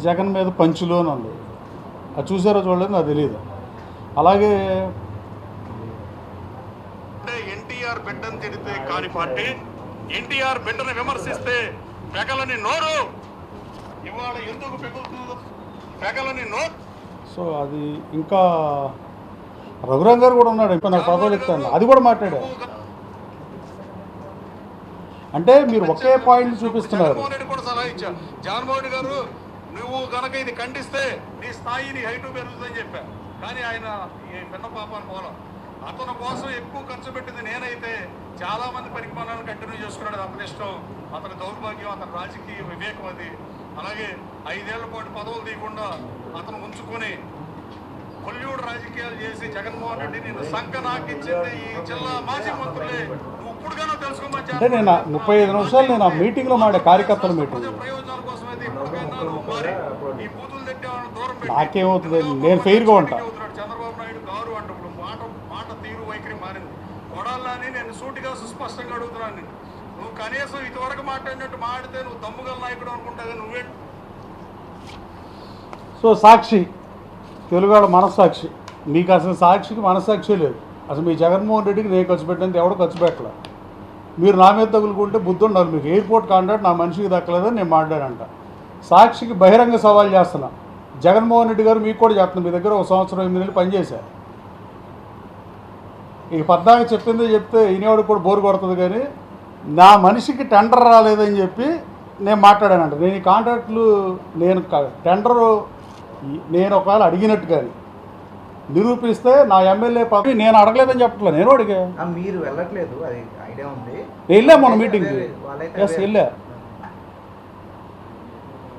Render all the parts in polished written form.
జగన్ మీద పంచులు అని ఉంది. అది చూసారో చూడలేదు నాకు తెలియదు. అలాగే ఎన్టీఆర్ బిడ్డను తిడితే కాని పార్టీ, ఎన్టీఆర్ బిడ్డను విమర్శిస్తే పెగలని నోరు ఇవాళ ఎందుకు పెగులుతుందో పెగలని నోరు. సో అది ఇంకా రఘురాం గారు కూడా ఉన్నాడు, ఇంకా నాకు పదవులు ఇస్తాను, అది కూడా మాట్లాడారు. అంటే మీరు ఒకే పాయింట్ చూపిస్తున్నారు. జగన్మోహన్ రెడ్డి కూడా సలహా ఇచ్చారు. జగన్మోహన్ రెడ్డి గారు నువ్వు కనుక ఇది ఖండిస్తే నీ స్థాయి నీ హైటు పెరుగుతుందని చెప్పారు. కానీ ఆయన ఈ పిన్న పాపాన్ని పోలం. అతని కోసం ఎక్కువ ఖర్చు పెట్టింది నేనైతే చాలా మంది పరిమాణాలను కంటిన్యూ చేసుకున్నాడు. అతని ఇష్టం, అతని దౌర్భాగ్యం, అతని రాజకీయ వివేకం అది. అలాగే 5 ఏళ్ల పాటు పదవులు తీయకుండా అతను ఉంచుకొని కొల్యూడు రాజకీయాలు చేసి జగన్మోహన్ రెడ్డి నేను సంఖ నాకిచ్చింది ఈ జిల్లా మాజీ మంత్రులే. నువ్వు ఇప్పుడుగానో తెలుసుకోమని అంటే నేను 35 నిమిషాలు నేను ఆ మీటింగ్లో మాడే కార్యకర్తల మీటింగ్ ప్రయోజనాల కోసం అయితే ఇప్పటికైనా నువ్వు మారి ఈ బూతులు తెట్టే దూరం పెట్టి నాకేమవుతుంది, నేను ఫెయిర్గా ఉంటా. చంద్రబాబు నాయుడు గారు అంటే మాట తీరు వైఖరి మారింది. కొడాలని నేను సూటిగా సుస్పష్టంగా అడుగుతున్నాను. నువ్వు కనీసం ఇదివరకు మాట్లాడినట్టు మాడితే నువ్వు దమ్ముగల నాయకుడు అనుకుంటావు. నువ్వే సో సాక్షి తెలుగువాళ్ళ మనస్సాక్షి, మీకు అసలు సాక్షికి మనస్సాక్షి లేదు. అసలు మీ జగన్మోహన్ రెడ్డికి నేను ఖర్చు పెట్టినంత ఎవడో ఖర్చు పెట్టలే. మీరు నా మీద తగులుకుంటే బుద్ధి ఉండాలి మీకు. ఎయిర్పోర్ట్ కాంట్రాక్ట్ నా మనిషికి దక్కలేదని నేను మాట్లాడంట. సాక్షికి బహిరంగ సవాల్ చేస్తున్నా. జగన్మోహన్ రెడ్డి గారు మీకు కూడా చెప్తున్నా, మీ దగ్గర 1 సంవత్సరం 8 నెలలు పనిచేశారు. ఇక 14 చెప్పిందే చెప్తే ఈనేవాడు కూడా బోరు కొడుతుంది. కానీ నా మనిషికి టెండర్ రాలేదని చెప్పి నేను మాట్లాడానంట. నేను ఈ కాంట్రాక్టులు నేను టెండరు నేను ఒకవేళ అడిగినట్టు కానీ నిరూపిస్తే నా ఎమ్మెల్యే పదవి నేను అడగలేదని చెప్పట్లేదు. నేను అడిగా, మీరు వెళ్ళట్లేదు, అది ఐడియా ఉంది. నేను వెళ్ళా మొన్న మీటింగ్కి. ఎస్ వెళ్ళా.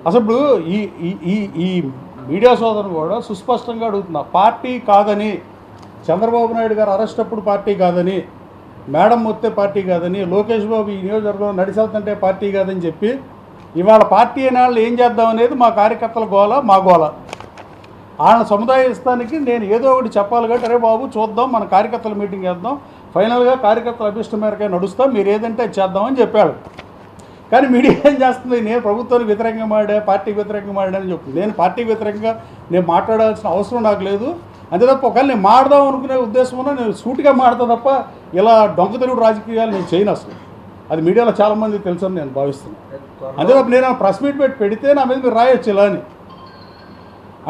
అసలు ఇప్పుడు ఈ మీడియా సోదరులు కూడా సుస్పష్టంగా అడుగుతున్నా, పార్టీ కాదని, చంద్రబాబు నాయుడు గారు అరెస్ట్ అప్పుడు పార్టీ కాదని, మేడం మొత్తే పార్టీ కాదని, లోకేష్ బాబు ఈ నియోజకవర్గంలో నడిచెళ్తుంటే పార్టీ కాదని చెప్పి ఇవాళ పార్టీ అయిన వాళ్ళు ఏం చేద్దాం అనేది మా కార్యకర్తల గోల, మా గోల. వాళ్ళని సముదాయిస్తానికి నేను ఏదో ఒకటి చెప్పాలి కాబట్టి అరే బాబు చూద్దాం, మన కార్యకర్తల మీటింగ్ చేద్దాం, ఫైనల్గా కార్యకర్తల అభిష్టం మేరకే నడుస్తాం, మీరు ఏదంటే అది చేద్దామని చెప్పాడు. కానీ మీడియా ఏం చేస్తుంది, నేను ప్రభుత్వానికి వ్యతిరేకంగా మాడా, పార్టీకి వ్యతిరేకంగా మాడానని చెప్తుంది. నేను పార్టీకి వ్యతిరేకంగా నేను మాట్లాడాల్సిన అవసరం నాకు లేదు. అంతే తప్ప ఒకవేళ నేను మాడదాం అనుకునే ఉద్దేశం ఉన్నా నేను సూటిగా మాడతా తప్ప ఇలా డొంక తెలుగు రాజకీయాలు నేను చేయను. అసలు అది మీడియాలో చాలామంది తెలుసని నేను భావిస్తున్నాను. అంతే తప్ప నేను ప్రెస్ మీట్ పెడితే నా మీద మీరు రాయొచ్చు ఇలా అని.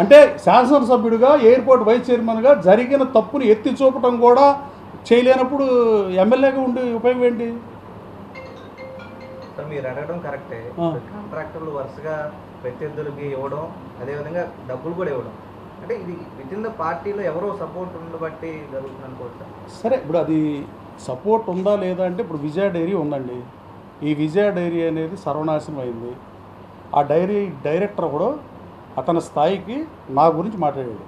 అంటే శాసనసభ్యుడిగా, ఎయిర్పోర్ట్ వైస్ చైర్మన్గా జరిగిన తప్పుని ఎత్తి చూపటం కూడా చేయలేనప్పుడు ఎమ్మెల్యేగా ఉండి ఉపయోగం ఏంటి? మీరు అడగడం కరెక్టే. కాంట్రాక్టర్లు వరుసగా ప్రత్యర్థులకి ఇవ్వడం, అదేవిధంగా డబ్బులు కూడా ఇవ్వడం, అంటే ఇది విత్ ఇన్ ద పార్టీలో ఎవరో సపోర్ట్ ఉండబట్టి జరుగుతుంది అనుకోవచ్చా? సరే, ఇప్పుడు అది సపోర్ట్ ఉందా లేదా అంటే ఇప్పుడు విజయ డైరీ ఉందండి. ఈ విజయ డైరీ అనేది సర్వనాశనం అయింది. ఆ డైరీ డైరెక్టర్ కూడా అతని స్థాయికి నా గురించి మాట్లాడాడు.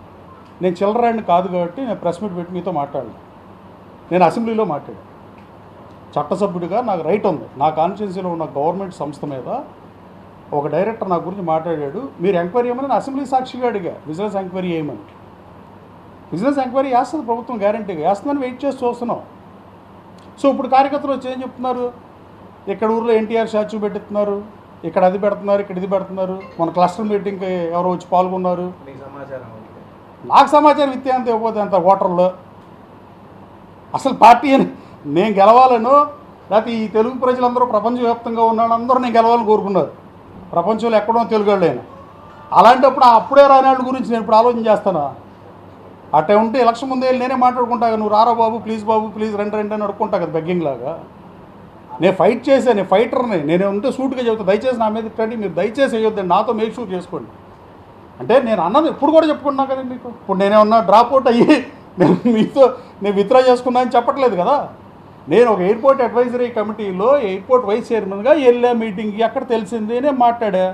నేను చిల్లరాడిని కాదు కాబట్టి నేను ప్రెస్ మీట్ పెట్టి మీతో మాట్లాడను. నేను అసెంబ్లీలో మాట్లాడాను. చట్టసభ్యుడిగా నాకు రైట్ ఉంది. నా కాన్స్టిట్యున్సీలో ఉన్న గవర్నమెంట్ సంస్థ మీద ఒక డైరెక్టర్ నా గురించి మాట్లాడాడు. మీరు ఎంక్వైరీ చేయమని నేను అసెంబ్లీ సాక్షిగా అడిగా, బిజినెస్ ఎంక్వైరీ చేయమని. బిజినెస్ ఎంక్వైరీ చేస్తుంది ప్రభుత్వం, గ్యారంటీగా వేస్తుందని వెయిట్ చేసి చూస్తున్నాం. సో ఇప్పుడు కార్యకర్తలు వచ్చి ఏం చెప్తున్నారు, ఇక్కడ ఊర్లో ఎన్టీఆర్ స్టాచ్యూ పెట్టిస్తున్నారు, ఇక్కడ అది పెడుతున్నారు, ఇక్కడ ఇది పెడుతున్నారు. మన క్లస్టర్ మీటింగ్కి ఎవరో వచ్చి పాల్గొన్నారు. నాకు సమాచారం ఇస్తే అంత ఇవ్వకపోతే అంత ఓటర్లో అసలు పార్టీ అని నేను గెలవాలనో లేకపోతే ఈ తెలుగు ప్రజలందరూ ప్రపంచవ్యాప్తంగా ఉన్నాడు అందరూ నేను గెలవాలని కోరుకున్నారు. ప్రపంచంలో ఎక్కడో తెలుగు వాళ్ళైనా. అలాంటప్పుడు అప్పుడే రానాళ్ళ గురించి నేను ఇప్పుడు ఆలోచన చేస్తాను. అట్టే ఉంటే ఎలక్షన్ ముందే నేనే మాట్లాడుకుంటా, నువ్వు రారా బాబు ప్లీజ్ రండి అని అడుక్కుంటా కదా బెగ్గింగ్ లాగా. నేను ఫైట్ చేశాను, నేను ఫైటర్ని. నేను ఉంటే సూట్గా చెబుతాను, దయచేసి నా మీద ఇట్టండి, మీరు దయచేసి వేయొద్దండి, నాతో మేక్ షూర్ చేసుకోండి. అంటే నేను అన్నది ఇప్పుడు కూడా చెప్పుకున్నా కదా మీకు. ఇప్పుడు నేనేమన్నా డ్రాప్ అవుట్ అయ్యి నేను విత్డ్రా చేసుకున్నా అని చెప్పట్లేదు కదా. నేను ఒక ఎయిర్పోర్ట్ అడ్వైజరీ కమిటీలో ఎయిర్పోర్ట్ వైస్ చైర్మన్గా వెళ్ళా మీటింగ్కి. అక్కడ తెలిసింది నేను మాట్లాడా,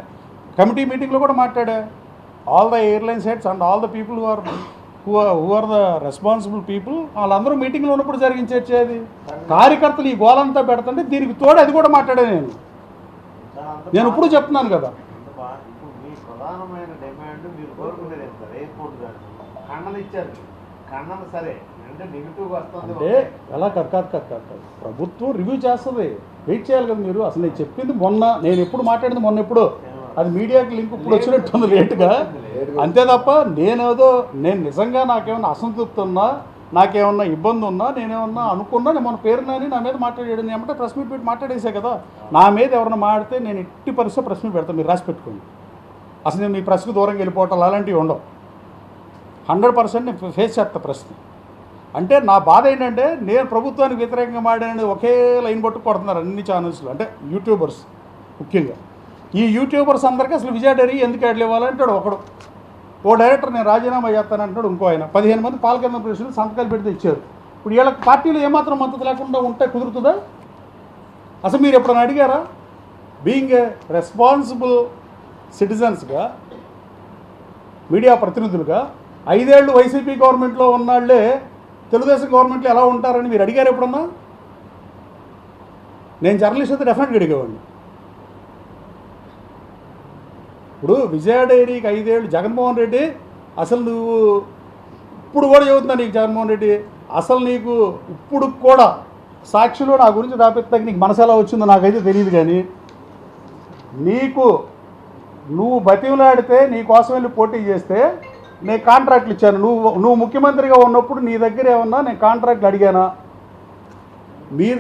కమిటీ మీటింగ్లో కూడా మాట్లాడా. All the airlines heads and all the people who are the responsible people వాళ్ళందరూ మీటింగ్లో ఉన్నప్పుడు జరిగిన చర్చ. అది కార్యకర్తలు ఈ గోలంతా పెడుతుంటే దీనికి తోడు అది కూడా మాట్లాడా. నేను ఇప్పుడు చెప్తున్నాను కదా. ప్రధానమైన డిమాండ్ మీరు కోరుకునేది ఎంత? ఎయిర్పోర్ట్ గారు ఖండన ఇచ్చారు, ఖండన సరే అంటే నెగిటివ్గా వస్తుంది. అంటే ఎలా కాదు ప్రభుత్వం రివ్యూ చేస్తుంది, వెయిట్ చేయాలి కదా మీరు. అసలు నేను చెప్పింది మొన్న, నేను ఎప్పుడు మాట్లాడింది మొన్న ఎప్పుడు అది మీడియాకి లింక్ ఇప్పుడు వచ్చినట్టుంది లేటుగా. అంతే తప్ప నేను నిజంగా నాకేమన్నా అసంతృప్తి ఉన్నా, నాకేమన్నా ఇబ్బంది ఉన్నా, నేనేమన్నా అనుకున్నా, నేను మన పేరునని నా మీద మాట్లాడాడు, నేను ఏమంటే ప్రెస్ మీట్ పెట్టి మాట్లాడేసే కదా. నా మీద ఎవరైనా మాడితే నేను ఎట్టి పరిస్థితి ప్రెస్ మీట్ పెడతాను, మీరు రాసి పెట్టుకోండి. అసలు నేను మీ ప్రెస్కి దూరంగా వెళ్ళిపోవటాలు అలాంటివి ఉండవు. 100% నేను ఫేస్ చేస్తా ప్రశ్న. అంటే నా బాధ ఏంటంటే నేను ప్రభుత్వానికి వ్యతిరేకంగా మాడానని ఒకే లైన్ పట్టు కొడుతున్నారు అన్ని ఛానల్స్లో, అంటే యూట్యూబర్స్ ముఖ్యంగా. ఈ యూట్యూబర్స్ అందరికీ అసలు విజయ డైరీ ఎందుకు యాడ్లు ఇవ్వాలంటాడు ఒకడు. ఓ డైరెక్టర్ నేను రాజీనామా చేస్తానంటాడు ఇంకో ఆయన. 15 మంది పాలకేంద్ర ప్రెసిడెంట్ సంతకాలు పెడితే ఇచ్చారు. ఇప్పుడు వీళ్ళకి పార్టీలో ఏమాత్రం మద్దతు లేకుండా ఉంటే కుదురుతుందా? అసలు మీరు ఎప్పుడైనా అడిగారా? బీయింగ్ ఏ రెస్పాన్సిబుల్ సిటిజన్స్గా, మీడియా ప్రతినిధులుగా 5 ఏళ్ళు వైసీపీ గవర్నమెంట్లో ఉన్నాళ్లే తెలుగుదేశం గవర్నమెంట్లో ఎలా ఉంటారని మీరు అడిగారు ఎప్పుడన్నా? నేను జర్నలిస్ట్ అయితే డెఫినెట్గా అడిగేవాడిని. ఇప్పుడు విజయ డైరీకి 5 ఏళ్ళు జగన్మోహన్ రెడ్డి, అసలు నువ్వు ఇప్పుడు కూడా చెబుతున్నా నీకు జగన్మోహన్ రెడ్డి, అసలు నీకు ఇప్పుడు కూడా సాక్షిలో నా గురించి రాపెత్తాక నీకు మనసు ఎలా వచ్చిందో నాకైతే తెలియదు. కానీ నువ్వు బతిమలాడితే నీ కోసం వెళ్ళి పోటీ చేస్తే నేను కాంట్రాక్ట్లు ఇచ్చాను. నువ్వు ముఖ్యమంత్రిగా ఉన్నప్పుడు నీ దగ్గర ఏమన్నా నేను కాంట్రాక్ట్లు అడిగానా? మీరు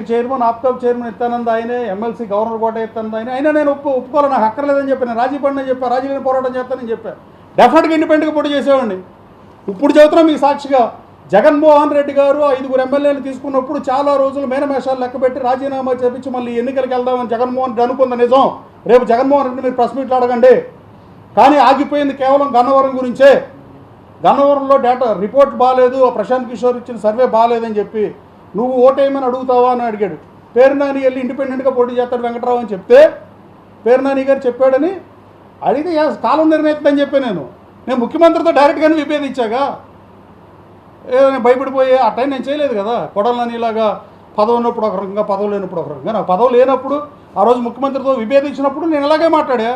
చైర్మన్, ఆప్కాబ్ చైర్మన్ ఇస్తానంది ఆయనే, ఎమ్మెల్సీ గవర్నర్ కోట ఇస్తానంది ఆయన. అయినా నేను ఒప్పుకోవాలి, నాకు అక్కర్లేదని చెప్పాను. నేను రాజీ పడిన చెప్పాను, రాజీగానే పోరాటం చేస్తానని చెప్పాను. డెఫినెట్గా ఇండిపెండెంట్గా పోటీ చేసేవాడిని. ఇప్పుడు చెబుతున్నాం మీ సాక్షిగా, జగన్మోహన్ రెడ్డి గారు 5 ఎమ్మెల్యేలు తీసుకున్నప్పుడు చాలా రోజులు మేనమేషాలు లెక్కబెట్టి రాజీనామా చేపించి మళ్ళీ ఎన్నికలకు వెళ్దామని జగన్మోహన్ రెడ్డి అనుకుంది నిజం. రేపు జగన్మోహన్ రెడ్డి మీరు ప్రెస్ మీట్లు అడగండి. కానీ ఆగిపోయింది కేవలం గన్నవరం గురించే. గన్నవరంలో డేటా రిపోర్ట్ బాగాలేదు, ప్రశాంత్ కిషోర్ ఇచ్చిన సర్వే బాగాలేదని చెప్పి నువ్వు ఓటేయమని అడుగుతావా అని అడిగాడు. పేర్నాని వెళ్ళి ఇండిపెండెంట్గా పోటీ చేస్తాడు వెంకటరావు అని చెప్తే పేర్నాని గారు చెప్పాడని అడిగితే కాలం నిర్ణయిద్దని చెప్పి నేను ముఖ్యమంత్రితో డైరెక్ట్గానే విభేదించాగా. నేను భయపడిపోయే ఆ టైం నేను చేయలేదు కదా. కొడాలని ఇలాగా పదవి ఉన్నప్పుడు ఒక రకంగా, పదవి లేనప్పుడు ఒక రకంగా. నాకు పదవి లేనప్పుడు ఆ రోజు ముఖ్యమంత్రితో విభేదించినప్పుడు నేను ఇలాగే మాట్లాడా.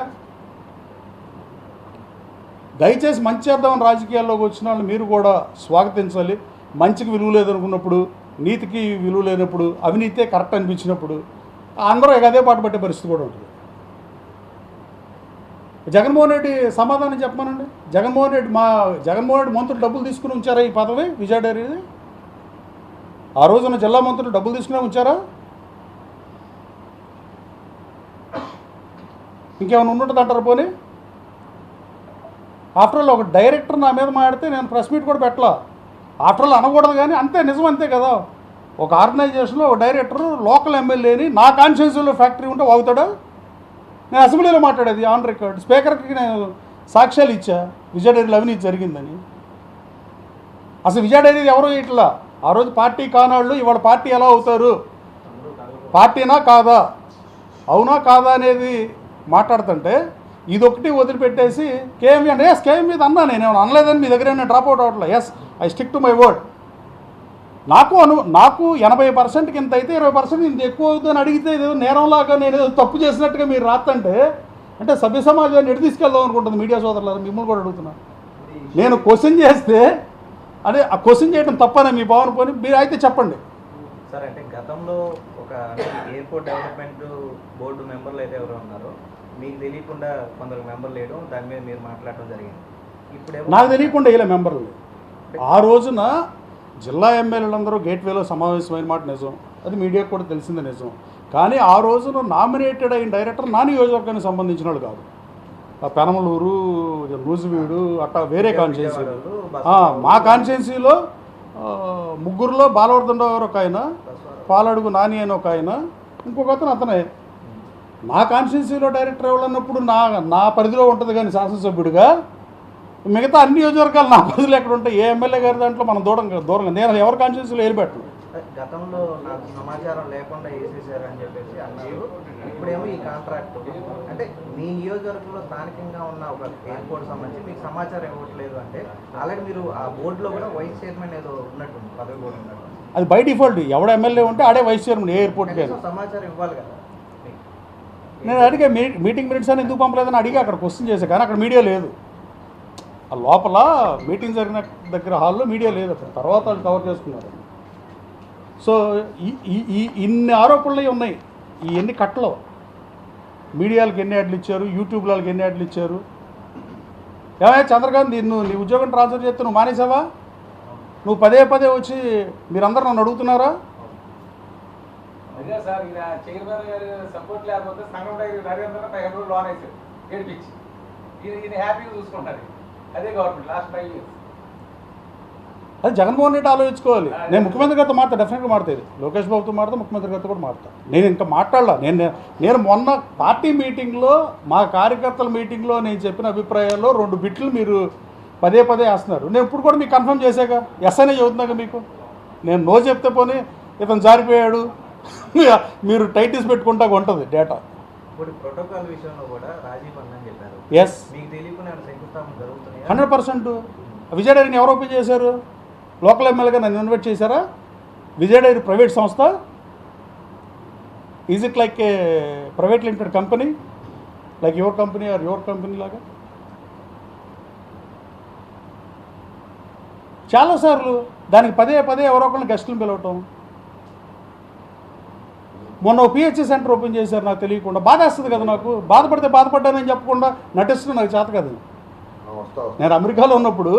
దయచేసి మంచి చేద్దామని రాజకీయాల్లోకి వచ్చిన వాళ్ళు మీరు కూడా స్వాగతించాలి. మంచికి విలువ లేదనుకున్నప్పుడు, నీతికి విలువ లేనప్పుడు, అవినీతే కరెక్ట్ అనిపించినప్పుడు అందరూ అదే పాటు పట్టే పరిస్థితి కూడా ఉంటుంది. జగన్మోహన్ రెడ్డి సమాధానం చెప్పమనండి. జగన్మోహన్ రెడ్డి మంత్రులు డబ్బులు తీసుకుని ఉంచారా ఈ పదవి విజయ డైరీది? ఆ రోజున జిల్లా మంత్రులు డబ్బులు తీసుకునే ఉంచారా? ఇంకేమైనా ఉన్నట్టు అంటారు పోనీ? ఆఫ్టర్ ఆల్ ఒక డైరెక్టర్ నా మీద మాడితే నేను ప్రెస్ మీట్ కూడా పెట్టలా. ఆఫ్టర్ ఆల్ అనకూడదు కానీ అంతే, నిజం అంతే కదా. ఒక ఆర్గనైజేషన్లో ఒక డైరెక్టర్ లోకల్ ఎమ్మెల్యేని నా కాన్స్టిట్యున్సీలో ఫ్యాక్టరీ ఉంటే వాగుతాడా? నేను అసెంబ్లీలో మాట్లాడేది ఆన్ రికార్డ్, స్పీకర్కి నేను సాక్ష్యాలు ఇచ్చా విజయ డైరీలో అవినీతి జరిగిందని. అసలు విజయ డైరీ ఎవరో ఇట్లా ఆ రోజు పార్టీ కానాళ్ళు ఇవాళ పార్టీ ఎలా అవుతారు? పార్టీనా కాదా, అవునా కాదా అనేది మాట్లాడుతుంటే ఇదొకటి వదిలిపెట్టేసి కేఎంవి అంటే కేఎం మీద అన్నా, నేను అనలేదని మీ దగ్గర నేను డ్రాప్ అవుట్ అవ్వట్లేదు. Yes, I stick to my word. నాకు 80% ఇంత అయితే 20% ఇంత ఎక్కువ అవుతుందని అడిగితే ఏదో నేరంలాగా నేను ఏదో తప్పు చేసినట్టుగా మీరు రాత్తంటే అంటే సభ్య సమాజాన్ని ఎటు తీసుకెళ్దాం అనుకుంటుంది మీడియా సోదరులారా. మిమ్మల్ని కూడా అడుగుతున్నాను. నేను క్వశ్చన్ చేస్తే అదే ఆ క్వశ్చన్ చేయడం తప్పనే మీ భావన పోని మీరు అయితే చెప్పండి. సార్, అంటే గతంలో ఒక ఎయిర్పోర్ట్ డెవలప్మెంట్ బోర్డు మెంబర్లు అయితే ఎవరో ఉన్నారో మీకు తెలియకుండా కొందరు మెంబర్లు వేయడం, దాని మీద మీరు మాట్లాడడం జరిగింది. ఇప్పుడు నాకు తెలియకుండా ఇలా మెంబర్లు ఆ రోజున జిల్లా ఎమ్మెల్యేలందరూ గేట్వేలో సమావేశమైన మాట నిజం, అది మీడియాకు కూడా తెలిసిందే నిజం. కానీ ఆ రోజున నామినేటెడ్ అయిన డైరెక్టర్ నా నియోజకవర్గానికి సంబంధించిన వాళ్ళు కాదు. పెనమలూరు, నూజివీడు అట్టా వేరే కాన్స్టిట్యున్సీ. మా కాన్స్టిట్యున్సీలో 3 బాలవర్ధన్ గారు ఒక ఆయన, పాలడుగు నాని అని ఒక ఆయన, ఇంకొక అతనే. నా కాన్స్టిట్యున్సీలో డైరెక్టర్ ఎవరన్నప్పుడు నా పరిధిలో ఉంటుంది. కానీ శాసనసభ్యుడిగా మిగతా అన్ని నియోజకవర్గాలు నా పరిధిలో ఎక్కడ ఉంటాయి? ఏ ఎమ్మెల్యే గారి దాంట్లో మనం దూరంగా నేను ఎవరి కాన్స్టిట్యున్సీలో ఏర్పెట్టను. గతంలో నాకు సమాచారం లేకుండా వేసేసారు అని చెప్పేసి అన్నారు. ఇప్పుడేమో ఈ కాంట్రాక్ట్ అంటే మీ నియోజకవర్గంలో స్థానికంగా ఉన్న ఒక ఎయిర్పోర్ట్ సంబంధించి మీకు సమాచారం ఇవ్వట్లేదు అంటే ఆల్రెడీ మీరు ఆ బోర్డులో కూడా వైస్ చైర్మన్ ఏదో ఉన్నట్టుంది, పదవి కూడా ఉన్నట్టు. అది బై డిఫాల్ట్ ఎవడ ఎమ్మెల్యే ఉంటే ఆడే వైస్ చైర్మన్ ఏ ఎయిర్పోర్ట్కి. సమాచారం ఇవ్వాలి కదా. నేను అడిగే మీటింగ్ మినిట్స్ అని ఎందుకు పంపలేదని అడిగి అక్కడ క్వశ్చన్ చేశాను. కానీ అక్కడ మీడియా లేదు. ఆ లోపల మీటింగ్ జరిగిన దగ్గర హాల్లో మీడియా లేదు. అక్కడ తర్వాత వాళ్ళు కవర్ చేసుకున్నారు. సో ఇన్ని ఆరోపణలు ఉన్నాయి. ఈ ఎన్ని కట్టలు మీడియాలకు ఎన్ని యాడ్లు ఇచ్చారు, యూట్యూబ్లకి ఎన్ని యాడ్లు ఇచ్చారు. ఏమయ్యా చంద్రకాంత్, నీ ఉద్యోగం ట్రాన్స్ఫర్ చేస్తే నువ్వు మానేసావా? నువ్వు పదే పదే వచ్చి మీరందరూ నన్ను అడుగుతున్నారా? అదే సార్, ఈయన చైర్మన్ గారు సపోర్ట్ లేకపోతే సంఘం దగ్గర నరేంద్ర 500 లోన్ వేసారు గడిపించి. ఈయన హ్యాపీగా చూసుకుంటారు. అదే గవర్నమెంట్ లాస్ట్ 5 years. అది జగన్మోహన్ రెడ్డి ఆలోచించుకోవాలి. నేను ముఖ్యమంత్రి గారితో మాట్లాడు, డెఫినెట్గా మాట్లాడేది. లోకేష్ బాబుతో మాట్లాడతా, ముఖ్యమంత్రి గారితో కూడా మాట్లాడతాను. నేను ఇంకా మాట్లాడలా. నేను మొన్న పార్టీ మీటింగ్లో, మా కార్యకర్తల మీటింగ్లో నేను చెప్పిన అభిప్రాయాల్లో 2 బిట్లు మీరు పదే పదే వేస్తున్నారు. నేను ఇప్పుడు కూడా మీకు కన్ఫర్మ్ చేశాక ఎస్ అనే చెబుతున్నాక మీకు. నేను నో చెప్తే పోనీ ఇతను జారిపోయాడు మీరు టైటిల్స్ పెట్టుకుంటా ఉంటుంది డేటా. ఇప్పుడు ప్రోటోకాల్ విషయంలో కూడా రాజీ పడని చెప్పారు. ఎస్, మీకు తెలియకుండా శంకుస్థాపన జరుగుతున్నాయి. 100%. విజయ డైరీని ఎవరు ఓపెన్ చేశారు? లోకల్ ఎమ్మెల్యేగా నన్ను ఇన్వైట్ చేశారా? విజయ డైరీ ప్రైవేట్ సంస్థ? Is it like a private limited company, like your company or your company లాగా? చాలాసార్లు దానికి పదే పదే ఎవరో ఒకళ్ళు గెస్టులను పిలవటం. మొన్న పిహెచ్సి సెంటర్ ఓపెన్ చేశారు, నాకు తెలియకుండా. బాధేస్తుంది కదా నాకు. బాధపడితే బాధపడ్డానని చెప్పకుండా నటిస్తున్నా, నాకు చేత కదా. నేను అమెరికాలో ఉన్నప్పుడు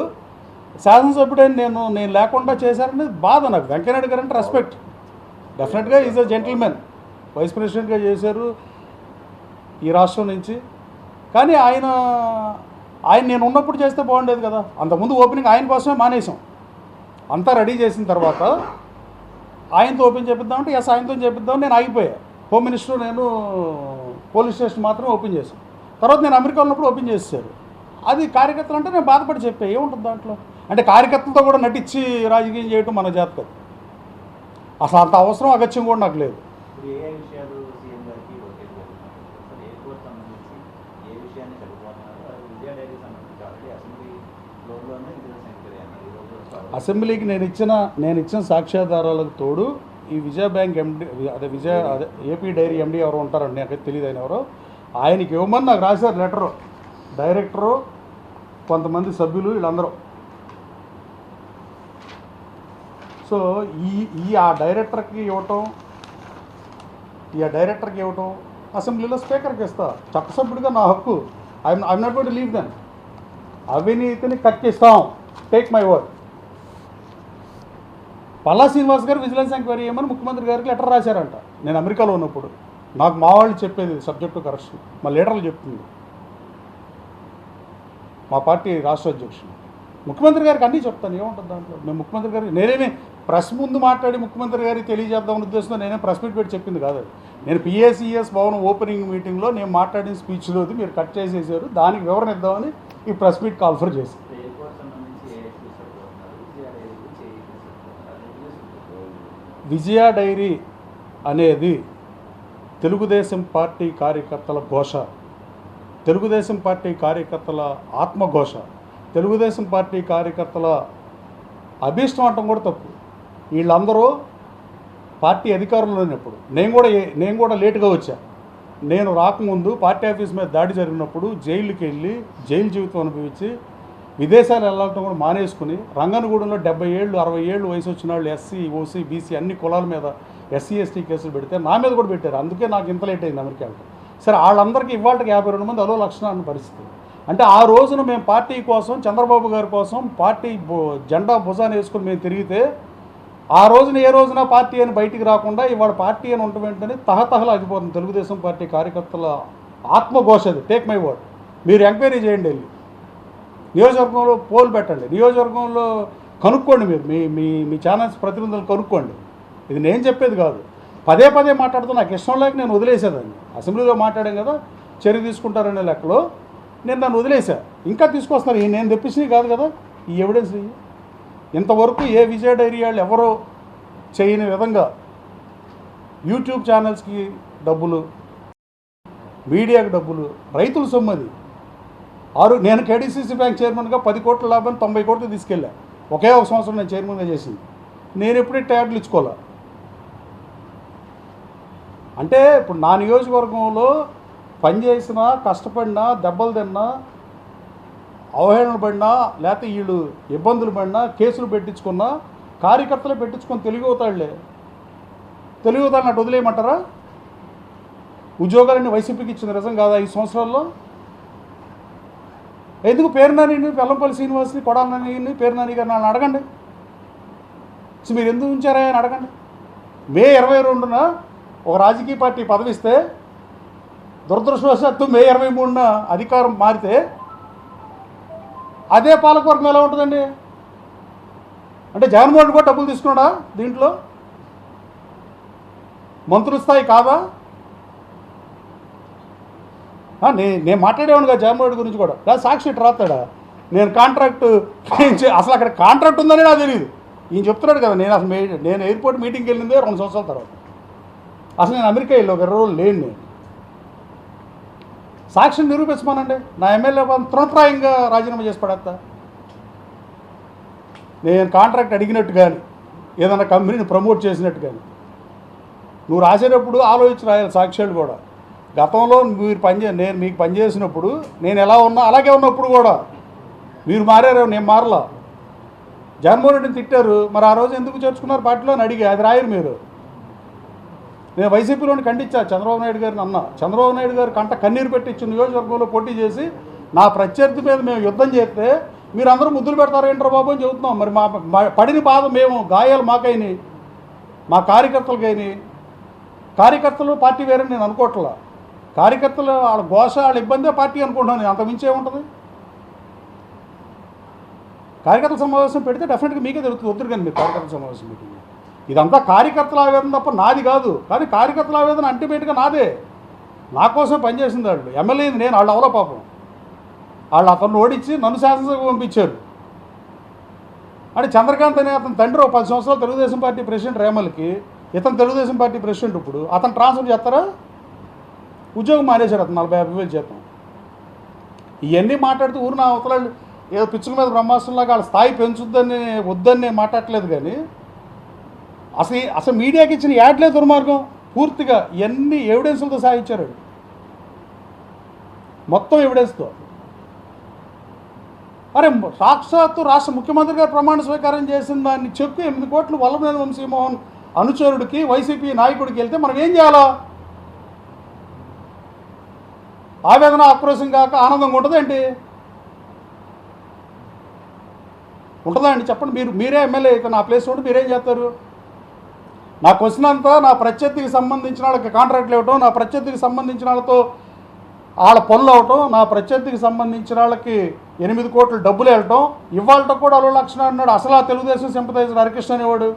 శాసనసభ్యుడని నేను లేకుండా చేశారనేది బాధ నాకు. వెంకయ్యనాయుడు గారు అంటే రెస్పెక్ట్, డెఫినెట్గా ఈజ్ అ జెంటిల్మెన్. వైస్ ప్రెసిడెంట్గా చేశారు ఈ రాష్ట్రం నుంచి. కానీ ఆయన నేను ఉన్నప్పుడు చేస్తే బాగుండేది కదా. అంతకుముందు ఓపెనింగ్ ఆయన కోసమే మానేసాం. అంతా రెడీ చేసిన తర్వాత ఆయనతో ఓపెన్ చేపిద్దామంటే ఎస్ ఆయనతో చేపిద్దామని నేను ఆగిపోయా. హోమ్ మినిస్టర్, నేను పోలీస్ స్టేషన్ మాత్రమే ఓపెన్ చేశాను. తర్వాత నేను అమెరికా ఉన్నప్పుడు ఓపెన్ చేశారు. అది కార్యకర్తలు అంటే నేను బాధపడి చెప్పా, ఏముంటుంది దాంట్లో. అంటే కార్యకర్తలతో కూడా నటించి రాజకీయం చేయడం మన జాతి కాదు. అసలు అంత అవసరం, అగత్యం కూడా నాకు లేదు. ఇప్పుడు ఏ విషయాలు సీఎం గారికి లోకేష్ గారికి అసలు ఎయిర్పోర్ట్ సంబంధించి ఏ విషయాన్ని చదువుకుంటున్నారు? విజయ డైరీ సంబంధించి ఆల్రెడీ అసెంబ్లీ ఫ్లోర్లోనే విజిలెన్స్ ఎంక్వైరీ అన్నారు. ఈరోజు అసెంబ్లీకి నేను ఇచ్చిన సాక్ష్యాధారాలకు తోడు ఈ విజయ బ్యాంక్ ఎండి, అదే ఏపీ డైరీ ఎండి ఎవరు ఉంటారండి, నాకైతే తెలియదు ఆయన ఎవరో. ఆయనకి ఇవ్వమని నాకు రాశారు లెటరు. డైరెక్టరు, కొంతమంది సభ్యులు, వీళ్ళందరూ. సో ఆ డైరెక్టర్కి ఇవ్వటం, అసెంబ్లీలో స్పీకర్కి ఇస్తా. చట్టసభ్యుడిగా నా హక్కు. I'm not going to leave then. అవినీతిని కక్కిస్తాం, take my word. Palla Srinivas గారు విజిలెన్స్ ఎంక్వైరీ చేయమని ముఖ్యమంత్రి గారికి లెటర్ రాశారంట నేను అమెరికాలో ఉన్నప్పుడు. నాకు మా వాళ్ళు చెప్పేది సబ్జెక్టు కరెక్షన్, మా లీడర్లు చెప్తుంది, మా పార్టీ రాష్ట్ర అధ్యక్షుడు. ముఖ్యమంత్రి గారికి అన్నీ చెప్తాను, ఏముంటుంది దాంట్లో. మేము ముఖ్యమంత్రి గారికి నేనేమి ప్రెస్ ముందు మాట్లాడి ముఖ్యమంత్రి గారికి తెలియజేద్దామని ఉద్దేశంతో నేనే ప్రెస్ మీట్ పెట్టి చెప్పింది కాదు. నేను పిఏసిఎస్ భవనం ఓపెనింగ్ మీటింగ్లో నేను మాట్లాడిన స్పీచ్లో మీరు కట్ చేసేసారు, దానికి వివరణ ఇద్దామని ఈ ప్రెస్ మీట్ కాల్ఫర్ చేసి. ఎయిర్పోర్ట్ సంబంధించి ఏ ఇష్యూస్ చదువుతున్నారు? విజయ డైరీ గురించి ఏ ఇష్యూస్ చదువుతున్నారు? విజయ డైరీ అనేది తెలుగుదేశం పార్టీ కార్యకర్తల ఘోష, తెలుగుదేశం పార్టీ కార్యకర్తల ఆత్మఘోష, తెలుగుదేశం పార్టీ కార్యకర్తల అభీష్టం అంటాం కూడా తప్పు. వీళ్ళందరూ పార్టీ అధికారంలో లేనప్పుడు నేను కూడా లేటుగా వచ్చా. నేను రాకముందు పార్టీ ఆఫీస్ మీద దాడి జరిగినప్పుడు జైలుకి వెళ్ళి జైలు జీవితం అనుభవించి విదేశాలు వెళ్ళటం కూడా మానేసుకుని రంగనగూడెంలో 70 ఏళ్ళు 60 ఏళ్ళు వయసు వచ్చిన వాళ్ళు ఎస్సీ, ఓసీ, బీసీ అన్ని కులాల మీద ఎస్సీ, ఎస్టీ కేసులు పెడితే నా మీద కూడా పెట్టారు. అందుకే నాకు ఇంత లేట్ అయింది అమెరికా వెళ్తే. సరే, వాళ్ళందరికీ ఇవాళకి 52 మంది అలో లక్షణ అన్న పరిస్థితి. అంటే ఆ రోజున మేము పార్టీ కోసం, చంద్రబాబు గారి కోసం పార్టీ జెండా భుజాన్ని వేసుకుని మేము తిరిగితే, ఆ రోజున ఏ రోజున పార్టీ అని బయటికి రాకుండా ఇవాళ పార్టీ అని ఉండటం ఏంటని తహతహలాగిపోతుంది తెలుగుదేశం పార్టీ కార్యకర్తల ఆత్మఘోష. అది టేక్ మై వర్డ్. మీరు ఎంక్వైరీ చేయండి, వెళ్ళి నియోజకవర్గంలో పోల్ పెట్టండి, నియోజకవర్గంలో కనుక్కోండి, మీరు మీ ఛానల్స్ ప్రతినిధులు కనుక్కోండి. ఇది నేను చెప్పేది కాదు. పదే పదే మాట్లాడుతూ నాకు ఇష్టం లేక నేను వదిలేసేదాన్ని. అసెంబ్లీలో మాట్లాడాం కదా, చర్య తీసుకుంటారనే లెక్కలో నేను నన్ను వదిలేసా. ఇంకా తీసుకొస్తున్నారు, ఈ నేను తెప్పించినవి కాదు కదా ఈ ఎవిడెన్స్. ఇంతవరకు ఏ విజయ డైరీ వాళ్ళు ఎవరో చేయని విధంగా యూట్యూబ్ ఛానల్స్కి డబ్బులు, మీడియాకి డబ్బులు, రైతుల సొమ్మది. నేను కేడీసీసీ బ్యాంక్ చైర్మన్గా 10 కోట్ల లాభాన్ని 90 కోట్లు తీసుకెళ్ళా. ఒకే ఒక సంవత్సరం నేను చైర్మన్గా చేసింది. నేను ఎప్పుడే ట్యాగ్లు ఇచ్చుకోవాలా. అంటే ఇప్పుడు నా నియోజకవర్గంలో పనిచేసినా, కష్టపడినా, దెబ్బలు తిన్నా, అవహేళన పడినా, లేకపోతే వీళ్ళు ఇబ్బందులు పడినా, కేసులు పెట్టించుకున్నా, కార్యకర్తలు పెట్టించుకొని తెలుగుతాళ్ళే. తెలుగుతాళ్ళని అటు వదిలేయమంటారా? ఉద్యోగాలన్నీ వైసీపీకి ఇచ్చింది నిజం కాదా 5 సంవత్సరాల్లో? ఎందుకు పేరునాని, వెల్లంపల్లి శ్రీనివాస్ని, కొడాలని, పేరునాని గారిని వాళ్ళని అడగండి. అసలు మీరు ఎందుకు ఉంచారా అని అడగండి. మే 22న ఒక రాజకీయ పార్టీ పదవిస్తే దురదృష్టవశాత్తు మే 23న అధికారం మారితే అదే పాలకవర్గం ఎలా ఉంటుందండి? అంటే జగన్మోహన్ కూడా డబ్బులు తీసుకున్నాడా దీంట్లో? మంత్రుల స్థాయి కాదా? నేను మాట్లాడేవాడు కదా జగన్మోహన్ గురించి కూడా. లేదా సాక్షి రాస్తాడా నేను కాంట్రాక్ట్ అసలు అక్కడ కాంట్రాక్ట్ ఉందని నాకు తెలియదు. ఈయన చెప్తున్నాడు కదా నేను ఎయిర్పోర్ట్ మీటింగ్కి వెళ్ళిందే 2 సంవత్సరాల తర్వాత. అసలు నేను అమెరికా వెళ్ళి ఒక 20 రోజులు లేను. నేను సాక్షిని నిరూపించమానండి. నా ఎమ్మెల్యే తృణప్రాయంగా రాజీనామా చేసి పడేస్తా. నేను కాంట్రాక్ట్ అడిగినట్టు కానీ ఏదైనా కంపెనీని ప్రమోట్ చేసినట్టు కానీ నువ్వు రాసేటప్పుడు ఆలోచించి రాయాలి. సాక్ష్యాలు కూడా గతంలో మీరు నేను మీకు పనిచేసినప్పుడు నేను ఎలా ఉన్నా అలాగే ఉన్నప్పుడు కూడా మీరు మారారు, నేను మారలా. జగన్మోహన్ రెడ్డిని తిట్టారు, మరి ఆ రోజు ఎందుకు చేర్చుకున్నారు పార్టీలో అని అడిగి అది రాయరు మీరు. నేను వైసీపీలోని ఖండించా చంద్రబాబు నాయుడు గారిని అన్నా. చంద్రబాబు నాయుడు గారు కంట కన్నీరు పెట్టించి నియోజకవర్గంలో పోటీ చేసి నా ప్రత్యర్థి మీద మేము యుద్ధం చేస్తే మీరు అందరూ ముద్దులు పెడతారు ఏంట్రా బాబు అని చెబుతున్నాం. మరి మా పడిన బాధ మేము, గాయాలు మాకైనాయి, మా కార్యకర్తలకైనాయి. కార్యకర్తలు పార్టీ వేరని నేను అనుకోవట్లా. కార్యకర్తలు వాళ్ళ ఘోష వాళ్ళ ఇబ్బందే పార్టీ అనుకుంటున్నాను. అంత మించే ఉంటుంది. కార్యకర్తల సమావేశం పెడితే డెఫినెట్గా మీకే తెలుస్తుంది. వద్దురు కానీ మీరు కార్యకర్తల సమావేశం మీటింగ్. ఇదంతా కార్యకర్తల ఆవేదన తప్ప నాది కాదు. కానీ కార్యకర్తల ఆవేదన అల్టిమేట్గా నాదే. నా కోసం పనిచేసింది వాళ్ళు. ఎమ్మెల్యేని నేను, వాళ్ళు అవల పాపం. వాళ్ళు అతను ఓడించి నన్ను శాసనసభకు పంపించారు. అంటే చంద్రకాంత్ అనే అతని తండ్రి 10 సంవత్సరాలు తెలుగుదేశం పార్టీ ప్రెసిడెంట్ రేమల్కి, ఇతను తెలుగుదేశం పార్టీ ప్రెసిడెంట్. ఇప్పుడు అతను ట్రాన్స్ఫర్ చేస్తారా? ఉద్యోగం మానేశారు అతను 40,000 చేస్తాం. ఇవన్నీ మాట్లాడుతూ ఊరు నా అవతలాళ్ళు ఏదో పిచ్చుల మీద బ్రహ్మాస్త్రంలాగా వాళ్ళ స్థాయి పెంచుద్దని వద్దని మాట్లాడలేదు. కానీ అసలు మీడియాకి ఇచ్చిన యాడ్లే దుర్మార్గం. పూర్తిగా ఎన్ని ఎవిడెన్స్లతో సాగించారు, మొత్తం ఎవిడెన్స్తో. అరే సాక్షాత్తు రాష్ట్ర ముఖ్యమంత్రి గారు ప్రమాణ స్వీకారం చేసిన దాన్ని చెప్పి 8 కోట్లు వల్లభనేని వంశీమోహన్ అనుచరుడికి వైసీపీ నాయకుడికి వెళ్తే మనం ఏం చేయాలా? ఆవేదన ఆక్రోశం కాక ఆనందంగా ఉంటుందా ఏంటి? ఉంటుందా అండి? చెప్పండి. మీరే ఎమ్మెల్యే అయితే నా ప్లేస్ ఉంటే మీరేం చేస్తారు? నా క్వశ్చన్ అంతా నా ప్రత్యర్థికి సంబంధించిన వాళ్ళకి కాంట్రాక్ట్లు ఇవ్వటం, నా ప్రత్యర్థికి సంబంధించిన వాళ్ళతో వాళ్ళ పనులు అవటం, నా ప్రత్యర్థికి సంబంధించిన వాళ్ళకి 8 కోట్లు డబ్బులు వెళ్ళటం, ఇవాళ కూడా అల్లు లక్షణ అన్నాడు. అసలు ఆ తెలుగుదేశం సింపథైజర్ హరికృష్ణ అనేవాడు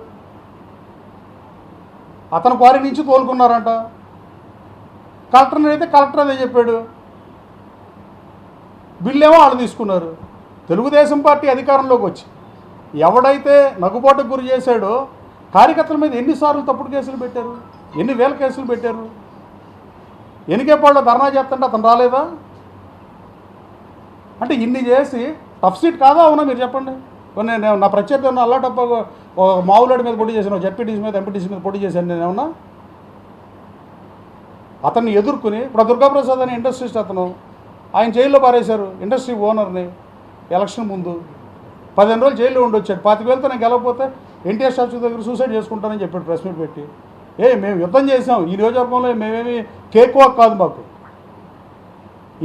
అతను క్వారీ నుంచి తోలుకున్నారంట. కలెక్టర్ని అయితే కలెక్టర్ అదే చెప్పాడు. బిల్లేమో వాళ్ళు తీసుకున్నారు. తెలుగుదేశం పార్టీ అధికారంలోకి వచ్చి ఎవడైతే నగ్గుబాటుకు గురి చేశాడో కార్యకర్తల మీద ఎన్నిసార్లు తప్పుడు కేసులు పెట్టారు, ఎన్ని వేల కేసులు పెట్టారు. ఎన్నికేపాళ్ళు ధర్నా చేస్తుంటే అతను రాలేదా? అంటే ఇన్ని చేసి టఫ్ సీట్ కాదా? అవునా మీరు చెప్పండి. నేను నా ప్రత్యర్థి ఉన్న అల్లా డబ్బా మావులాడి మీద పోటీ చేశాను, జడ్పీటీసీ మీద ఎంపీటీసీ మీద పోటీ చేశాను. నేను ఏమన్నా అతన్ని ఎదుర్కొని ఇప్పుడు దుర్గాప్రసాద్ అనే ఇండస్ట్రీస్ట్ అతను ఆయన జైల్లో పారేశారు. ఇండస్ట్రీ ఓనర్ని ఎలక్షన్ ముందు 15 రోజులు జైల్లో ఉండొచ్చాడు. 25,000తో నేను గెలవకపోతే ఎన్టీఆర్ స్టాచ్యూ దగ్గర సూసైడ్ చేసుకుంటానని చెప్పాడు ప్రెస్ మీట్ పెట్టి. మేము యుద్ధం చేసాం ఈ నియోజకవర్గంలో, మేమేమి కేక్ వాక్ కాదు మాకు.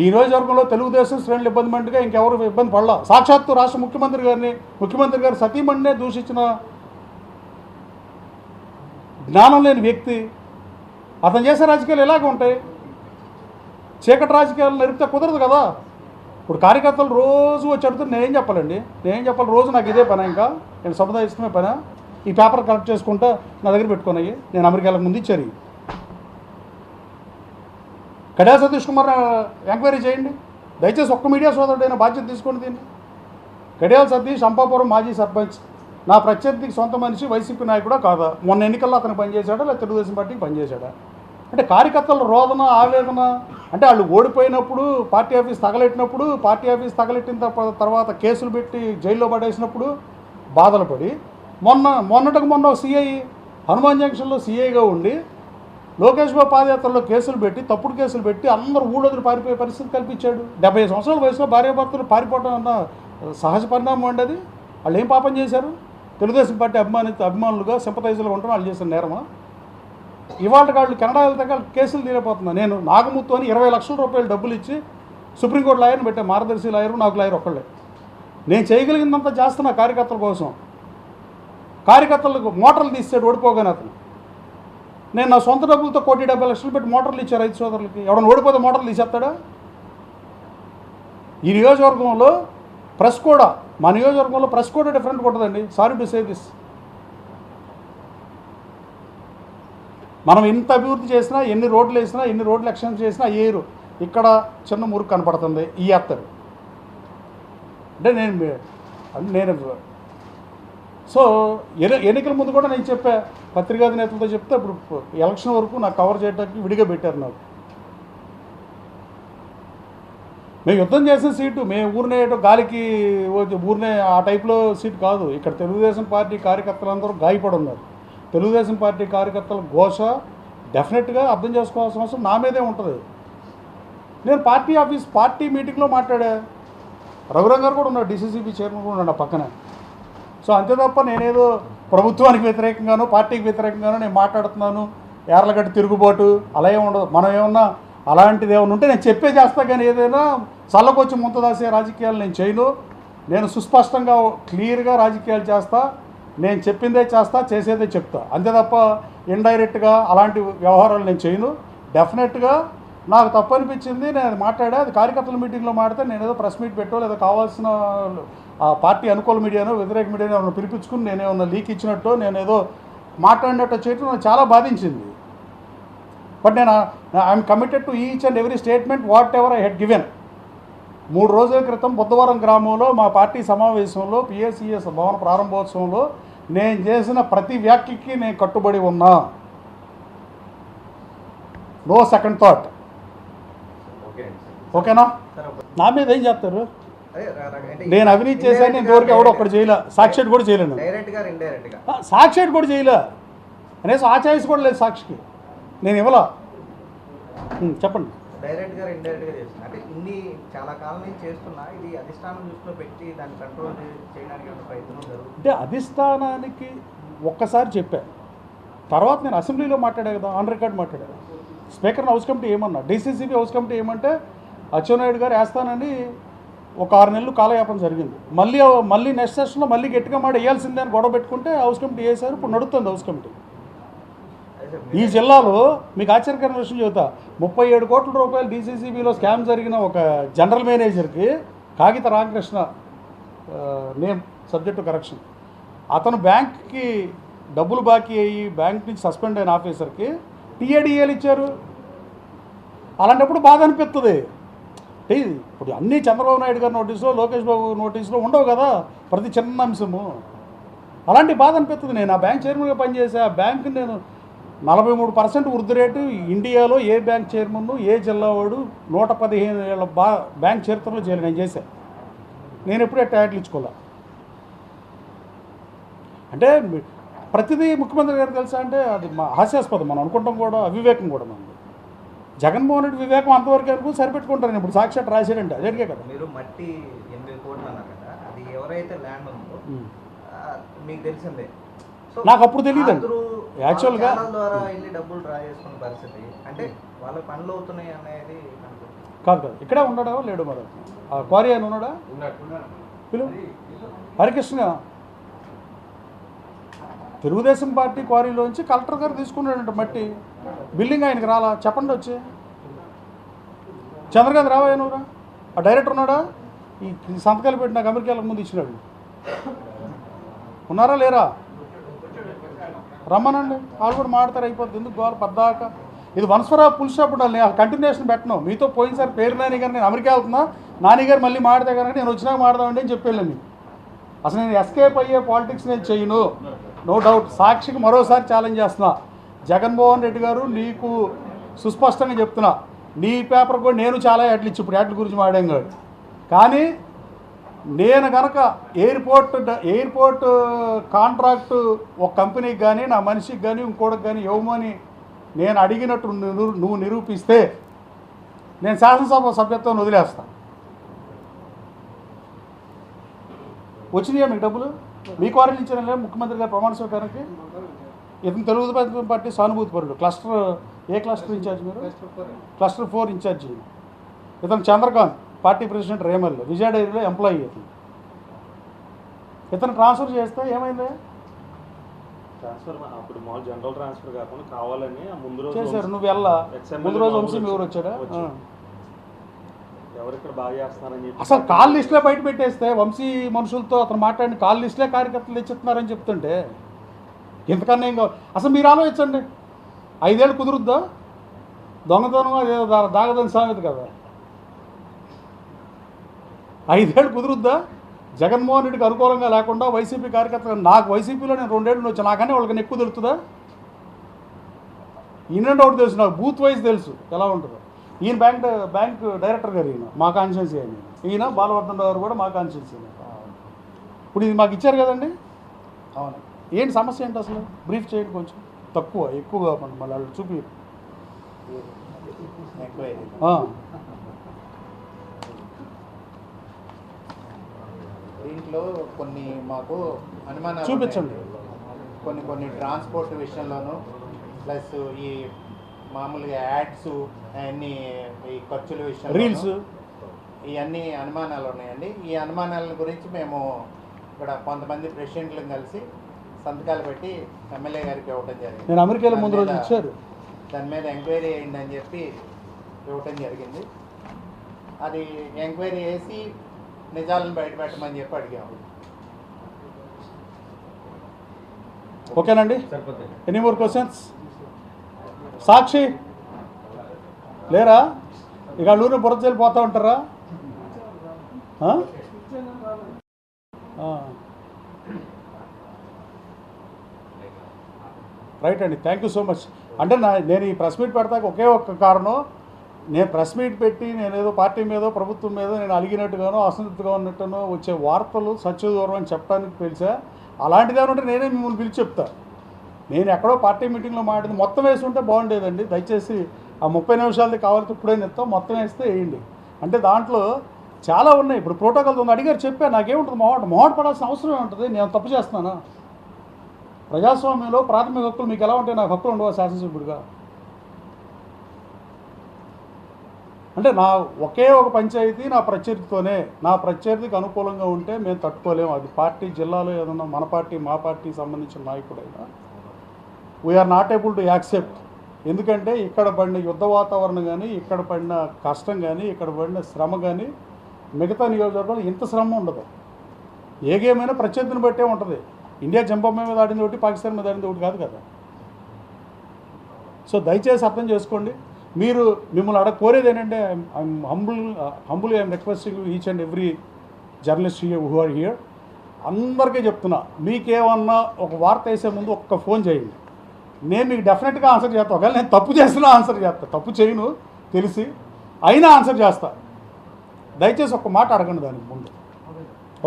ఈ నియోజకవర్గంలో తెలుగుదేశం శ్రేణులు ఇబ్బంది పడిగా ఇంకెవరు ఇబ్బంది పడలా. సాక్షాత్తు రాష్ట్ర ముఖ్యమంత్రి గారు సతీమణినే దూషించిన జ్ఞానం లేని వ్యక్తి. అతను చేసే రాజకీయాలు ఎలాగ ఉంటాయి? చీకటి రాజకీయాలు నడిపితే కుదరదు కదా. ఇప్పుడు కార్యకర్తలు రోజు వచ్చి అడుగుతుంది, నేనేం చెప్పాలండి? నేనేం చెప్పాలి? రోజు నాకు ఇదే పని, ఇంకా నేను సముదాయిష్టమే పని. ఈ పేపర్ కలెక్ట్ చేసుకుంటా నా దగ్గర పెట్టుకున్నాయి. నేను అమెరికాలకు ముందు ఇచ్చారు. కడియా సతీష్ కుమార్ ఎంక్వైరీ చేయండి దయచేసి. ఒక్క మీడియా సోదరుడైన బాధ్యత తీసుకోండి దీన్ని. కడియాల సతీష్ అంపాపురం మాజీ సర్పంచ్, నా ప్రత్యర్థికి సొంత మనిషి, వైసీపీ నాయకుడా కాదా? మొన్న ఎన్నికల్లో అతను పనిచేశాడా లేదా తెలుగుదేశం పార్టీకి పనిచేశాడా? అంటే కార్యకర్తల రోదన ఆవేదన అంటే వాళ్ళు ఓడిపోయినప్పుడు, పార్టీ ఆఫీస్ తగలెట్టినప్పుడు, పార్టీ ఆఫీస్ తగలెట్టిన తర్వాత కేసులు పెట్టి జైల్లో పడేసినప్పుడు బాధలు పడి, మొన్నటికి మొన్న సిఐ హనుమాన్ జంక్షన్లో సిఐగా ఉండి లోకేష్ బాబు పాదయాత్రలో కేసులు పెట్టి, తప్పుడు కేసులు పెట్టి అందరూ ఊళ్ళొదిలి పారిపోయే పరిస్థితి కల్పించాడు. 70 సంవత్సరాల వయసులో భార్యాభర్తలు పారిపోవడం అన్న సహజ పరిణామం అండి అది. వాళ్ళు ఏం పాపం చేశారు? తెలుగుదేశం పార్టీ అభిమానులుగా సింపథైజర్లుగా ఉండడం వాళ్ళు చేసిన నేరమా? ఇవాళ వాళ్ళు కెనడా వెళ్తే వాళ్ళు కేసులు తీరైపోతున్నా. నేను నాగముత్తు అని 20 లక్షల రూపాయలు డబ్బులు ఇచ్చి సుప్రీంకోర్టు లాయర్ని పెట్టా, మార్గదర్శి లాయరు, నాకు లాయర్ ఒక్కళ్ళే. నేను చేయగలిగిందంతా చేస్తున్నా కార్యకర్తల కోసం. కార్యకర్తలకు మోటార్లు తీసాడు ఓడిపోగానే అతను. నేను నా సొంత డబ్బులతో 1,70,00,000 పెట్టి మోటార్లు ఇచ్చాను రైతు సోదరులకి. ఎవడన్నా ఓడిపోతే మోటార్లు తీసేస్తాడా? ఈ నియోజకవర్గంలో ప్రెస్ కూడా, మా నియోజకవర్గంలో ప్రెస్ కూడా డిఫరెంట్గా ఉంటుందండి. Sorry to say this. మనం ఇంత అభివృద్ధి చేసినా, ఎన్ని రోడ్లు వేసినా, ఎన్ని రోడ్లు ఎక్స్టెన్స్ చేసినా ఏరు ఇక్కడ చిన్న మురుకు కనపడుతుంది. ఈ ఎత్తడు అంటే నేను సో ఎన్నికల ముందు కూడా నేను చెప్పా, పత్రికాధినేతలతో చెప్తే ఇప్పుడు ఎలక్షన్ వరకు నాకు కవర్ చేయడానికి విడిగా పెట్టారు నాకు. మేము యుద్ధం చేసిన సీటు, మేము ఊరినే గాలికి ఊరినే ఆ టైప్లో సీటు కాదు. ఇక్కడ తెలుగుదేశం పార్టీ కార్యకర్తలందరూ గాయపడి ఉన్నారు. తెలుగుదేశం పార్టీ కార్యకర్తల ఘోష డెఫినెట్గా అర్థం చేసుకోవాల్సిన అవసరం నా మీదే ఉంటుంది. నేను పార్టీ మీటింగ్లో మాట్లాడా. రఘురాం గారు కూడా ఉన్నాడు, డీసీసీబీ చైర్మన్ కూడా ఉన్నాడు నా పక్కన. సో అంతే తప్ప నేనేదో ప్రభుత్వానికి వ్యతిరేకంగానో పార్టీకి వ్యతిరేకంగానో నేను మాట్లాడుతున్నాను, ఏర్లగడ్డ తిరుగుబాటు అలా ఏమి ఉండదు. మనం ఏమన్నా అలాంటిది ఏమైనా ఉంటే నేను చెప్పే చేస్తా, కానీ ఏదైనా చల్లకొచ్చి ముంతదాసే రాజకీయాలు నేను చేయను. నేను సుస్పష్టంగా క్లియర్గా రాజకీయాలు చేస్తా. నేను చెప్పిందే చేస్తా, చేసేదే చెప్తా. అంతే తప్ప ఇండైరెక్ట్గా అలాంటి వ్యవహారాలు నేను చేయను. డెఫినెట్గా నాకు తప్పు అనిపించింది, నేను అది మాట్లాడా. అది కార్యకర్తల మీటింగ్లో మాట్లాడితే నేను ఏదో ప్రెస్ మీట్ పెట్టో లేదా కావాల్సిన ఆ పార్టీ అనుకూల మీడియానో వ్యతిరేక మీడియానో ఏమైనా పిలిపించుకుని నేనేమన్నా లీక్ ఇచ్చినట్టు నేను ఏదో మాట్లాడినట్టు చేయటం నాకు చాలా బాధించింది. బట్ నేను I'm committed to each and every statement what ever I had given. 3 రోజుల క్రితం బుద్ధవరం గ్రామంలో మా పార్టీ సమావేశంలో పిఎస్సిఎస్ భవన ప్రారంభోత్సవంలో నేను చేసిన ప్రతి వ్యాఖ్యకి నేను కట్టుబడి ఉన్నా. No second thought. ఓకేనా? నా మీద ఏం చెప్తారు? నేను అవినీతి చేశాను, ఇంతవరకు ఎవడో ఒక్కడు చేయలే. సాక్షి కూడా చేయలేను, సాక్షి కూడా చేయలే అనేసి ఆ ఛాయిస్ కూడా లేదు సాక్షికి. నేను ఇవ్వలా. చెప్పండి. డైరెక్ట్గా ఇండైరెక్ట్గా చేస్తున్నా అంటే ఇన్ని చాలా కాలం నుంచి చేస్తున్నా, ఇది అధిష్టానం దృష్టిలో పెట్టి దాన్ని కంట్రోల్ చేయడానికి ప్రయత్నం జరుగుతుంది. అంటే అధిష్టానానికి ఒక్కసారి చెప్పా, తర్వాత నేను అసెంబ్లీలో మాట్లాడా కదా, ఆన్ రికార్డ్ మాట్లాడా. స్పీకర్ని హౌస్ కమిటీ ఏమన్నా, డీసీసీబీ హౌస్ కమిటీ ఏమంటే అచ్చెన్నాయుడు గారు వేస్తానని ఒక 6 నెలలు కాలయాపన జరిగింది. మళ్ళీ నెక్స్ట్ సెషన్లో మళ్ళీ గట్టిగా మాట వేయాల్సిందే అని గొడవ పెట్టుకుంటే హౌస్ కమిటీ వేశారు. ఇప్పుడు నడుస్తుంది హౌస్ కమిటీ. ఈ జిల్లాలో మీకు ఆశ్చర్యకరమైన విషయం చెబుతా, 37 కోట్ల రూపాయలు డీసీసీబీలో స్కామ్ జరిగిన ఒక జనరల్ మేనేజర్కి కాగిత రామకృష్ణ నేమ్ సబ్జెక్టు కరెక్షన్, అతను బ్యాంక్కి డబ్బులు బాకీ అయ్యి బ్యాంక్ నుంచి సస్పెండ్ అయిన ఆఫీసర్కి టీఏడిఏలు ఇచ్చారు. అలాంటప్పుడు బాధ అనిపిస్తుంది. ఇప్పుడు అన్నీ చంద్రబాబు నాయుడు గారి నోటీసులో, లోకేష్ బాబు నోటీసులో ఉండవు కదా ప్రతి చిన్న అంశము. అలాంటి బాధ అనిపిస్తుంది. నేను ఆ బ్యాంక్ చైర్మన్గా పనిచేసే ఆ బ్యాంక్ నేను 43% వృద్ధి రేటు ఇండియాలో ఏ బ్యాంక్ చైర్మన్ ఏ జిల్లా వాడు 115 ఏళ్ళ బ్యాంక్ చరిత్రలో చేయలేదు. నేను చేశాను. నేను ఎప్పుడే టైటిల్ ఇచ్చుకోలే. అంటే ప్రతిదీ ముఖ్యమంత్రి గారు తెలుసా అంటే అది హాస్యాస్పదం. మనం అనుకుంటాం కూడా అవివేకం కూడా మనది. జగన్మోహన్ రెడ్డి వివేకం అంతవరకు అనుకో సరిపెట్టుకుంటారు. ఇప్పుడు సాక్షాత్ రాశాడంటే అదేకే కదా. మీరు మట్టి 8 కోట్లు అన్నారు కదా, అది ఎవరైతే ల్యాండ్ ఉందో మీకు తెలిసిందే. నాకు అప్పుడు తెలియదండి యాక్చువల్గా. ద్వారా వెళ్ళి డబ్బులు డ్రా చేసుకున్న పరిస్థితి అంటే వాళ్ళ పనులు అవుతున్నాయి అనేది కాదు. ఇక్కడే ఉన్నాడా లేడు మరి ఆ క్వారీ ఆయన ఉన్నాడా? పిలువు హరికృష్ణ. తెలుగుదేశం పార్టీ క్వారీలోంచి కలెక్టర్ గారు తీసుకున్నాడంట మట్టి. బిల్డింగ్ ఆయనకి రాలా? చెప్పండి వచ్చి. చంద్రకాంత్ రావయ్య నువ్వురా, ఆ డైరెక్టర్ ఉన్నాడా? ఈ సంతకాలు పెట్టి నాకు అమెరికాలకు ముందు ఇచ్చినాడు. ఉన్నారా లేరా? రమ్మనండి, వాళ్ళు కూడా మాడతారు. అయిపోద్ది ఎందుకు గోల పద్దాక. ఇది వన్స్వరా ఫుల్ స్టాప్ ఉండాలి. నేను కంటిన్యూషన్ పెట్టను. మీతో పోయినసారి పేరు నాని గారు నేను అమెరికా వెళ్తున్నా, నాని గారు మళ్ళీ మాడితే కనుక నేను వచ్చినాక మాడదామండి అని చెప్పేళ్ళి మీకు. అసలు నేను ఎస్కేప్ అయ్యే పాలిటిక్స్ నేను చేయను, నో డౌట్. సాక్షికి మరోసారి ఛాలెంజ్ చేస్తున్నా. జగన్మోహన్ రెడ్డి గారు నీకు సుస్పష్టంగా చెప్తున్నా, నీ పేపర్ కూడా నేను చాలా యాడ్లు ఇచ్చి ఇప్పుడు యాడ్ల గురించి మాడాం కాదు. కానీ నేను కనుక ఎయిర్పోర్ట్ కాంట్రాక్టు ఒక కంపెనీకి కానీ నా మనిషికి కానీ ఇంకోటికి కానీ ఇవ్వమని నేను అడిగినట్టు నువ్వు నిరూపిస్తే నేను శాసనసభ సభ్యత్వాన్ని వదిలేస్తాను. వచ్చినాయా మీకు డబ్బులు? మీ క్వారీలు ఇచ్చిన ముఖ్యమంత్రి గారు ప్రమాణ స్వీకారానికి ఇతను తెలుగుదేశం పార్టీ సానుభూతి పరుడు. క్లస్టర్ ఏ క్లస్టర్ ఇన్ఛార్జ్ మీరు? Cluster 4 incharge. ఇతను చంద్రకాంత్ పార్టీ ప్రెసిడెంట్ రేమల్, విజయ డైరీలో ఎంప్లాయీ. ఇతను ట్రాన్స్ఫర్ చేస్తే ఏమైంది? ట్రాన్స్ఫర్ అప్పుడు మామూలు జనరల్ ట్రాన్స్ఫర్ కాకుండా కావాలని ముందు రోజు చేశారు. నువ్వు వెళ్ళా ముందు రోజు వంశీ మీ ఊరు వచ్చాడా? ఎవరు ఇక్కడ బాగా చేస్తున్నారని చెప్పి అసలు కాల్ లిస్టులే బయట పెట్టేస్తే వంశీ మనుషులతో అతను మాట్లాడిన కాల్ లిస్టులే కార్యకర్తలు తెచ్చిస్తున్నారని చెప్తుంటే ఇంతకన్నా ఏం కావాలి? అసలు మీరు ఆలోచించండి, 5 ఏళ్ళు కుదురుద్దా? దొంగతనం అదేదో దాగదని సామెత కదా. 5 ఏళ్ళు కుదురుద్దా? జగన్మోహన్ రెడ్డికి అనుకూలంగా లేకుండా వైసీపీ కార్యకర్తలు, నాకు వైసీపీలో నేను 2 ఏళ్ళు వచ్చా, నాకనే వాళ్ళకి ఎక్కువ తెలుస్తుందా? ఈయన ఒకటి తెలుసు, నాకు బూత్ వైజ్ తెలుసు ఎలా ఉంటుందో. ఈయన బ్యాంక్ డైరెక్టర్ గారు, ఈయన మా కాన్స్టిట్యున్సీ అని. ఈయన బాలవర్ధన్ గారు కూడా మా కాన్స్టిట్యున్సీ. ఇప్పుడు ఇది మాకు ఇచ్చారు కదండి. అవును, ఏంటి సమస్య ఏంటి అసలు? బ్రీఫ్ చేయండి కొంచెం. ఎక్కువ కాకుండా మళ్ళీ వాళ్ళు చూపి. దీంట్లో కొన్ని మాకు అనుమానాలు చూపించండి. కొన్ని ట్రాన్స్పోర్ట్ విషయంలోనూ, ప్లస్ ఈ మామూలుగా యాడ్స్ అన్నీ, ఈ ఖర్చుల విషయంలో రీల్స్, ఇవన్నీ అనుమానాలు ఉన్నాయండి. ఈ అనుమానాల గురించి మేము ఇక్కడ కొంతమంది ప్రెసిడెంట్లను కలిసి సంతకాలు పెట్టి ఎమ్మెల్యే గారికి ఇవ్వటం జరిగింది. నేను అమెరికాలో ముందు రోజు ఇచ్చారు. దాని మీద ఎంక్వైరీ అయిందని చెప్పి ఇవ్వటం జరిగింది. అది ఎంక్వైరీ చేసి నిజాలను బయటపెట్టమని చెప్పి అడిగాము. ఓకేనండి. Any more questions? సాక్షి లేరా? ఇక ఊరిని బుర్రచేలు పోతూ ఉంటారా? రైట్ అండి, థ్యాంక్ యూ సో మచ్. అంటే నేను ఈ ప్రెస్ మీట్ పెడతాక ఒకే ఒక్క కారణం, నేను ప్రెస్ మీట్ పెట్టి నేనేదో పార్టీ మీదో ప్రభుత్వం మీద నేను అలిగినట్టుగానో అసంతృప్తిగా ఉన్నట్టునో వచ్చే వార్తలు సత్యదూరం అని చెప్పడానికి తెలిసా. అలాంటిది ఏమంటే నేనే మిమ్మల్ని పిలిచి చెప్తా. నేను ఎక్కడో పార్టీ మీటింగ్లో మాట్లాడింది మొత్తం వేసి ఉంటే బాగుండేదండి. దయచేసి ఆ 30 నిమిషాలది కావాలంటే ఇప్పుడే నెత్తాం, మొత్తం వేస్తే వేయండి. అంటే దాంట్లో చాలా ఉన్నాయి. ఇప్పుడు ప్రోటోకాల్ ఉంది, అడిగారు, చెప్పా. నాకేముంటుంది, మొహమాట పడాల్సిన అవసరం ఉంటుంది. నేను తప్పు చేస్తున్నానా? ప్రజాస్వామ్యంలో ప్రాథమిక హక్కులు మీకు ఎలా ఉంటాయి, నాకు హక్కులు ఉండవు శాసనసభ్యుడిగా. అంటే నా ఒకే ఒక పంచాయతీ నా ప్రత్యర్థితోనే, నా ప్రత్యర్థికి అనుకూలంగా ఉంటే మేము తట్టుకోలేము. అది పార్టీ జిల్లాలో ఏదన్నా మన పార్టీ మా పార్టీకి సంబంధించిన నాయకుడైనా we're not able to accept. ఎందుకంటే ఇక్కడ పడిన యుద్ధ వాతావరణం కానీ, ఇక్కడ పడిన కష్టం కానీ, ఇక్కడ పడిన శ్రమ కానీ మిగతా నియోజకవర్గాలు ఇంత శ్రమ ఉండదు. ఏ గేమ్ అయినా ప్రత్యర్థిని బట్టే ఉంటుంది. ఇండియా జంపమ్మ మీద ఆడింది ఒకటి, పాకిస్తాన్ మీద ఆడింది ఒకటి కాదు కదా. సో దయచేసి అర్థం చేసుకోండి. మిమ్మల్ని కోరేది ఏంటంటే, I'm humble I'm requesting each and every journalist who are here, అందరికీ చెప్తున్నా, మీకేమన్నా ఒక వార్త వేసే ముందు ఒక్క ఫోన్ చేయండి. నేను మీకు డెఫినెట్గా ఆన్సర్ చేస్తాను. ఒకవేళ నేను తప్పు చేస్తున్నా ఆన్సర్ చేస్తాను, తప్పు చేయను తెలిసి అయినా ఆన్సర్ చేస్తా. దయచేసి ఒక్క మాట అడగండి దానికి ముందు.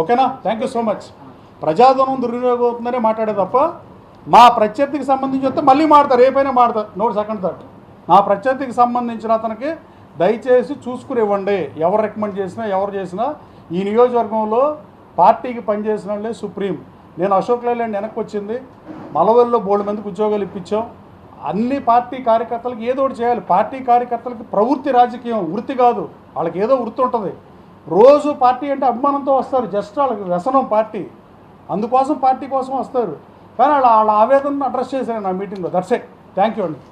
ఓకేనా? Thank you so much. ప్రజాధనం దుర్వినియోగం అవుతుందనే మాట్లాడే తప్ప మా ప్రత్యర్థికి సంబంధించి వస్తే మళ్ళీ మాడతారు, రేపైనా మాడతారు. Note second thought. నా ప్రత్యర్థికి సంబంధించిన అతనికి దయచేసి చూసుకుని ఇవ్వండి. ఎవరు రికమెండ్ చేసినా ఎవరు చేసినా ఈ నియోజకవర్గంలో పార్టీకి పనిచేసిన వాళ్ళే సుప్రీం. నేను అశోక్ లైలాండ్ వెనక్కి వచ్చింది, మలవెల్లో బోల్డ్ మందికి ఉద్యోగాలు ఇప్పించాం. అన్ని పార్టీ కార్యకర్తలకు ఏదో ఒకటి చేయాలి. పార్టీ కార్యకర్తలకి ప్రవృత్తి రాజకీయం, వృత్తి కాదు. వాళ్ళకి ఏదో వృత్తి ఉంటుంది. రోజు పార్టీ అంటే అభిమానంతో వస్తారు, జస్ట్ వాళ్ళకి వ్యసనం పార్టీ, అందుకోసం పార్టీ కోసం వస్తారు. కానీ వాళ్ళ ఆవేదనను అడ్రస్ చేశాను నా మీటింగ్లో. That's it. థ్యాంక్ యూ అండి.